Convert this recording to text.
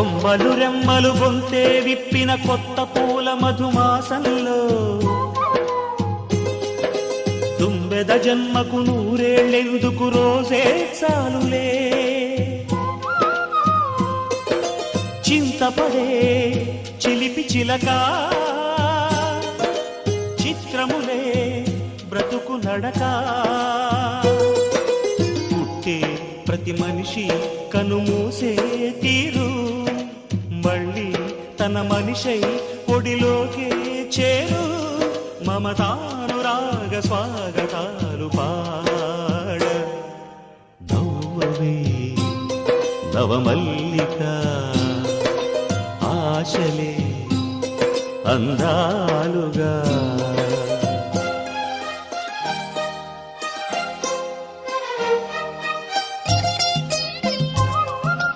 కొమ్మలు రెమ్మలు గొంతే విప్పిన కొత్త పూల మధుమాసంలో తుంబెద జన్మకు నూరేళ్ళెందుకు రోజే చాలులే చింతపడే చిలిపి చిలక చిత్రములే బ్రతుకు నడక పుట్టే ప్రతి మనిషి కనుమూసే తీరు మళ్ళీ తన మనిషై ఒడిలోకే చేరు మమతానురాగ స్వాగతాలు పాడ నవ్వవే నవమల్లిక ఆశలే అందాలుగా